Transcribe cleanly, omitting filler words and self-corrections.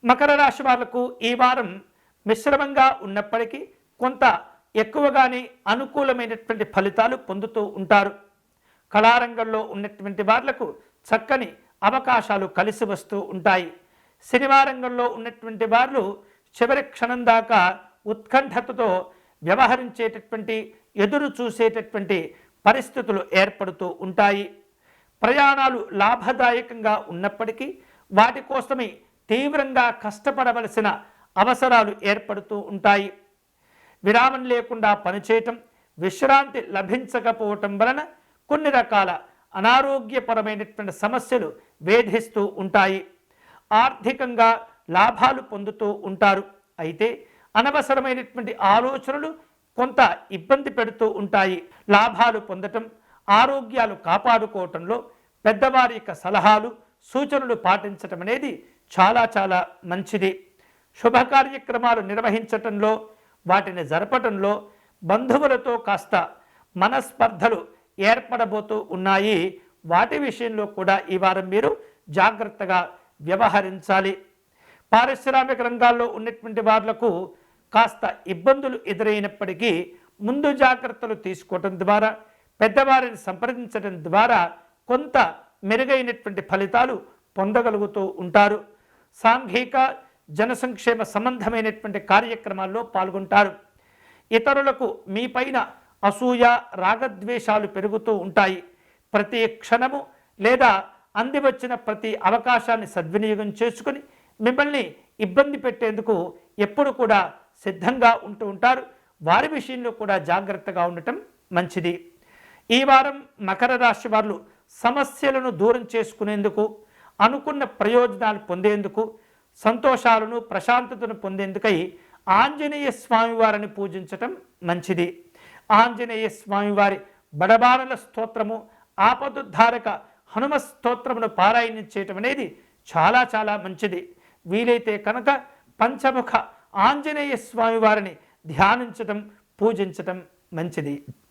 మకర రాశి వాళ్లకు ఈ వారం మిశ్రమంగా ఉన్నప్పటికీ కొంత ఎక్కువగానే అనుకూలమైనటువంటి ఫలితాలు పొందుతూ ఉంటారు. కళారంగంలో ఉన్నటువంటి వాళ్లకు చక్కని అవకాశాలు కలిసి వస్తూ ఉంటాయి. సినిమా రంగంలో ఉన్నటువంటి వారు చివరి క్షణం దాకా ఉత్కంఠతతో వ్యవహరించేటటువంటి ఎదురు చూసేటటువంటి పరిస్థితులు ఏర్పడుతూ ఉంటాయి. ప్రయాణాలు లాభదాయకంగా ఉన్నప్పటికీ వాటి కోసమే తీవ్రంగా కష్టపడవలసిన అవసరాలు ఏర్పడుతూ ఉంటాయి. విరామం లేకుండా పనిచేయటం, విశ్రాంతి లభించకపోవటం వలన కొన్ని రకాల అనారోగ్యపరమైనటువంటి సమస్యలు వేధిస్తూ ఉంటాయి. ఆర్థికంగా లాభాలు పొందుతూ ఉంటారు. అయితే అనవసరమైనటువంటి ఆలోచనలు కొంత ఇబ్బంది పెడుతూ ఉంటాయి. లాభాలు పొందటం, ఆరోగ్యాలు కాపాడుకోవటంలో పెద్దవారి యొక్క సలహాలు సూచనలు పాటించటం అనేది చాలా చాలా మంచిది. శుభ కార్యక్రమాలు నిర్వహించటంలో, వాటిని జరపటంలో బంధువులతో కాస్త మనస్పర్ధలు ఏర్పడబోతూ ఉన్నాయి. వాటి విషయంలో కూడా ఈ వారం మీరు జాగ్రత్తగా వ్యవహరించాలి. పారిశ్రామిక రంగాల్లో ఉన్నటువంటి వాళ్లకు కాస్త ఇబ్బందులు ఎదురైనప్పటికీ ముందు జాగ్రత్తలు తీసుకోవటం ద్వారా, పెద్దవారిని సంప్రదించడం ద్వారా కొంత మెరుగైనటువంటి ఫలితాలు పొందగలుగుతూ ఉంటారు. సాంఘిక జనసంక్షేమ సంబంధమైనటువంటి కార్యక్రమాల్లో పాల్గొంటారు. ఇతరులకు మీపైన అసూయ, రాగద్వేషాలు పెరుగుతూ ఉంటాయి. ప్రతి క్షణము లేదా అందివచ్చిన ప్రతి అవకాశాన్ని సద్వినియోగం చేసుకుని మిమ్మల్ని ఇబ్బంది పెట్టేందుకు ఎప్పుడు కూడా సిద్ధంగా ఉంటూ ఉంటారు. వారి విషయంలో కూడా జాగ్రత్తగా ఉండటం మంచిది. ఈ వారం మకర రాశి వారు సమస్యలను దూరం చేసుకునేందుకు, అనుకున్న ప్రయోజనాలు పొందేందుకు, సంతోషాలను ప్రశాంతతను పొందేందుకై ఆంజనేయ స్వామివారిని పూజించటం మంచిది. ఆంజనేయ స్వామివారి బడబానల స్తోత్రము, ఆపదుద్ధారక హనుమ స్తోత్రమును పారాయణం చేయటం అనేది చాలా చాలా మంచిది. వీలైతే కనుక పంచముఖ ఆంజనేయ స్వామివారిని ధ్యానించటం, పూజించటం మంచిది.